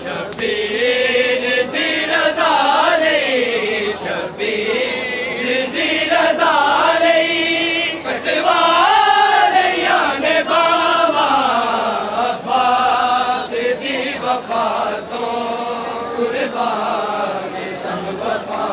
शबीर वफातों कुर्बान सब वफा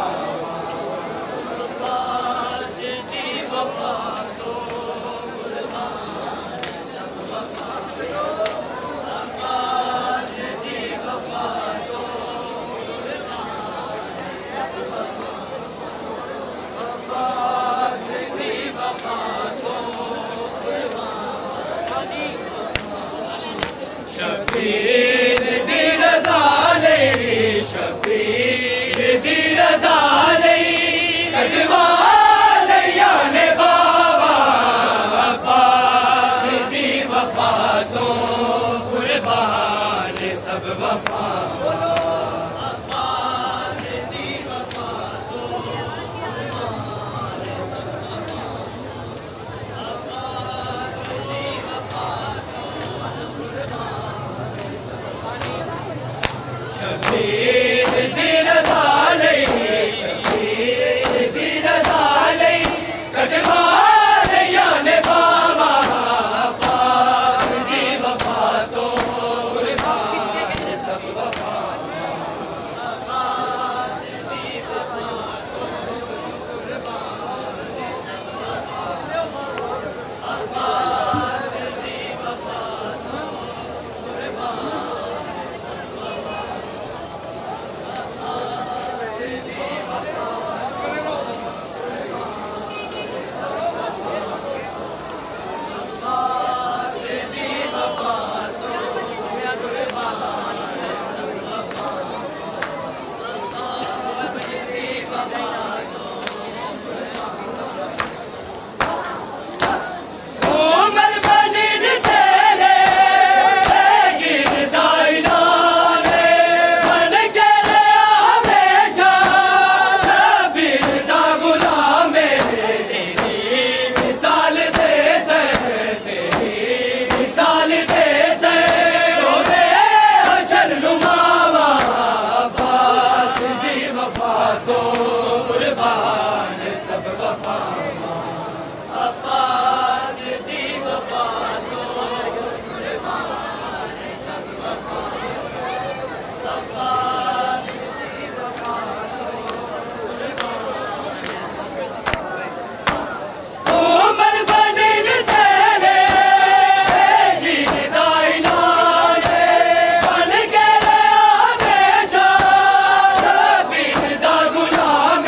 शबीर दी रज़ा लई शबीर दी रज़ा लई कटवा लिया ने बाबा अब्बास दी वफातों कुर्बान सब वफा शबीर दी रज़ा लई शबीर दी रज़ा लई कटवा लिया ने बाबा अब्बास दी वफातों कुर्बान सब वफा अब्बास दी वफातों कुर्बान अब्बास दी वफातों कुर्बान कुर्बान सब वफा अब्बास दी वफातों कुर्बान सब वफा अब्बास दी वफातों कुर्बान उमर बनी तेरे दीदा ऐलान बन के हमेशा शबीर दा गुलाम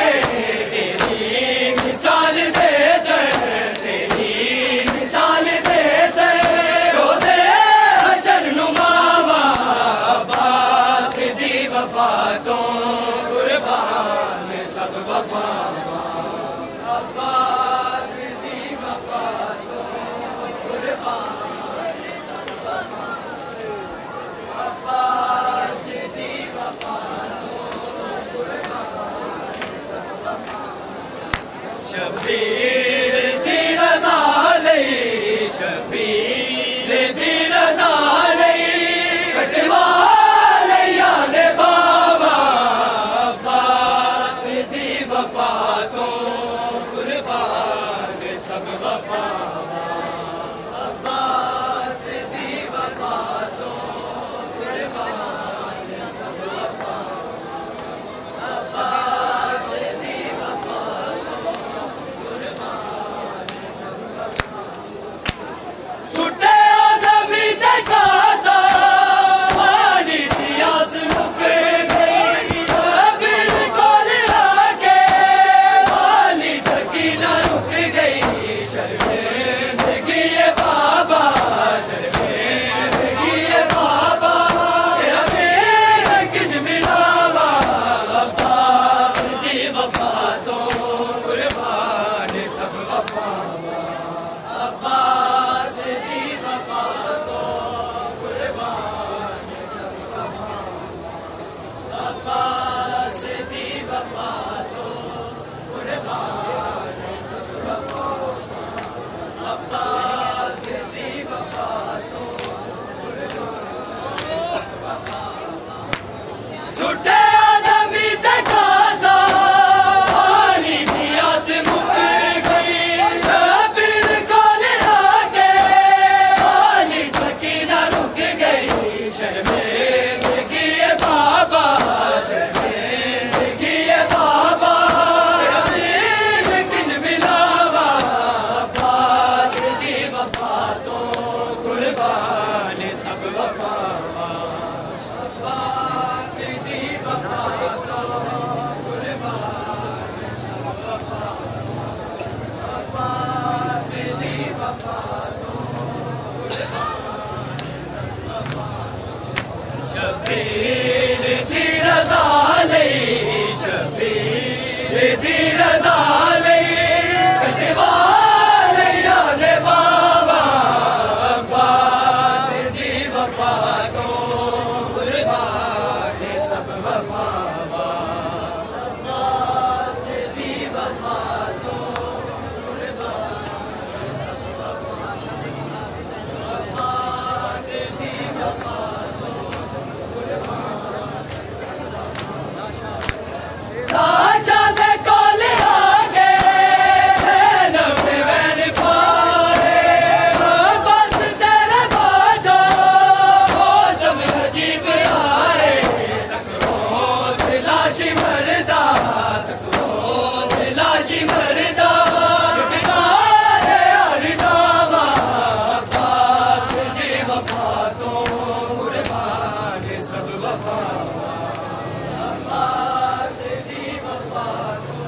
वफातों कुर्बान सब वफा अब्बास दी वफातों कुर्बान सब वफा अब्बास दी वफातों कुर्बान सब वफा शबीर दी रज़ा लई शबीर दी रज़ा लई कटवा लिया ने बाबा शबीर दी रज़ा लई शबीर दी रज़ा लई कटवाले याले बाबा अब्बास दी वफा तो कुर्बान सब वफा अब्बास दी वफा तो कुर्बान अब्बास दी वफा राजा दे कोले आगे नफे वैन पारे बस तेरे बाजो मौसम अजीब आए तक रोज लाशी मरदा तक रोज लाशी मरदा बिगाड़े अरदावा अब्बास दी वफा तो कुर्बान सब वफा अब्बास दी वफा तो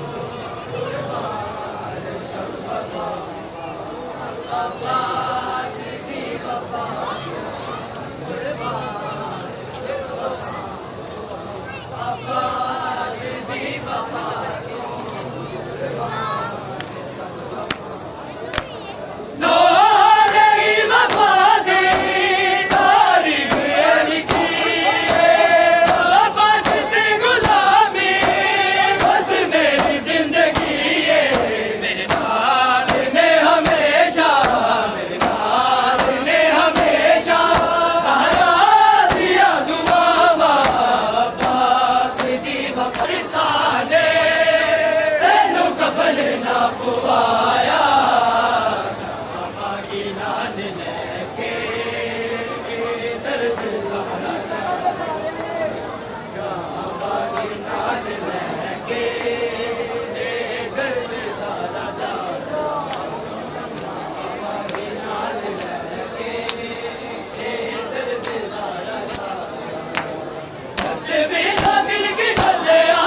कुर्बान सब वफा अब्बास दी वफा कुर्बान सब वफा अब्बास दी वफा तो कुर्बान सब वफा नौरे वफा दी तारीख लिखी बस दी गुलामी बस मेरी जिंदगी है मेरे नाल ने हमेशा मेरे नाल ने हमेशा सहारा दिया दुआवा अब्बास दी वफा रिसाने तेनू कफन ना पुआया मांगी नान लेके दर्द सारा मांगी नान लेके दर्द सारा मांगी नान लेके दर्द सारा बस मेरा दिल की डलिया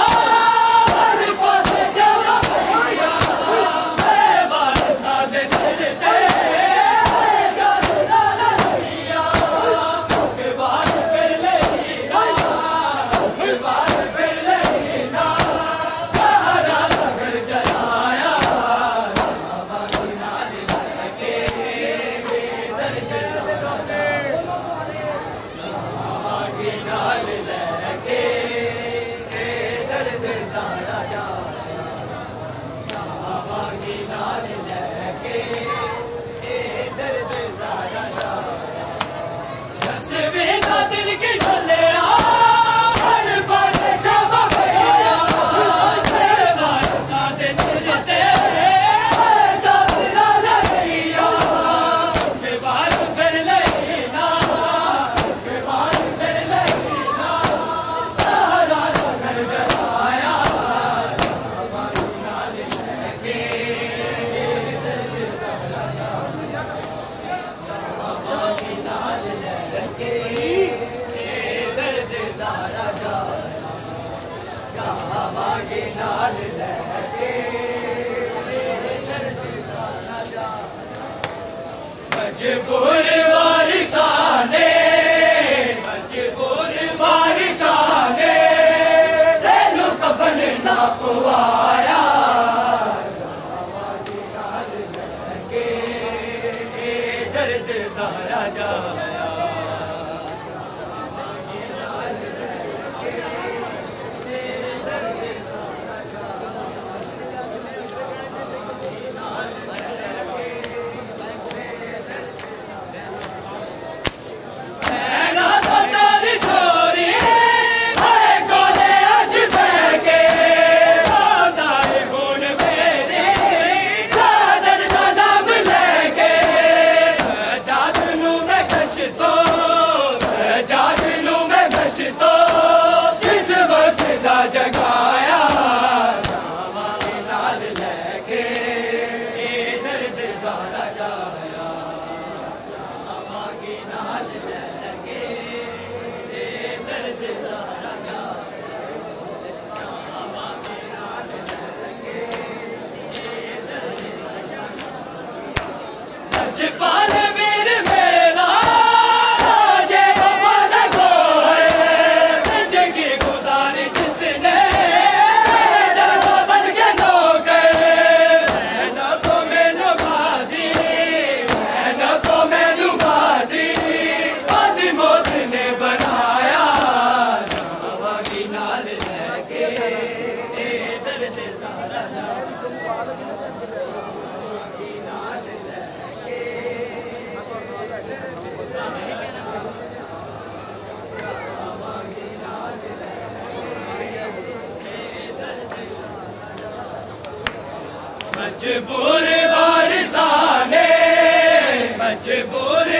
हर पास चला भैया मैं बाल सादे सिर ते जान लाला भैया के बाल फिर लेना के बाल फिर लेना सहारा घर जलाया बाबा नाल लगे दर्द सारा मांगी नाल लेके दर्द सारा जा मांगी नाल लेके दर्द सारा जा दस मेरा दिल की डलिया हर बात शाबा भैया मैं बाल सादे सिर ते जान लाला भैया के बाल फिर लेना के बाल फिर लेना सहारा घर जलाया मांगी नाल लेके दर्द सारा जा मांगी नाल लेके दर्द सारा जा मांगी नाल लेके दर्द सारा जा मजबूर वारिसाने मजबूर वारिसाने तेनू कफन ना पुआया मांगी नाल लेके दर्द सारा जाया मांगी नाल लेके दर्द सारा मैना तो चोरी छोरी हरे कोने अज बह के मजबूर वारिसाने मजबूर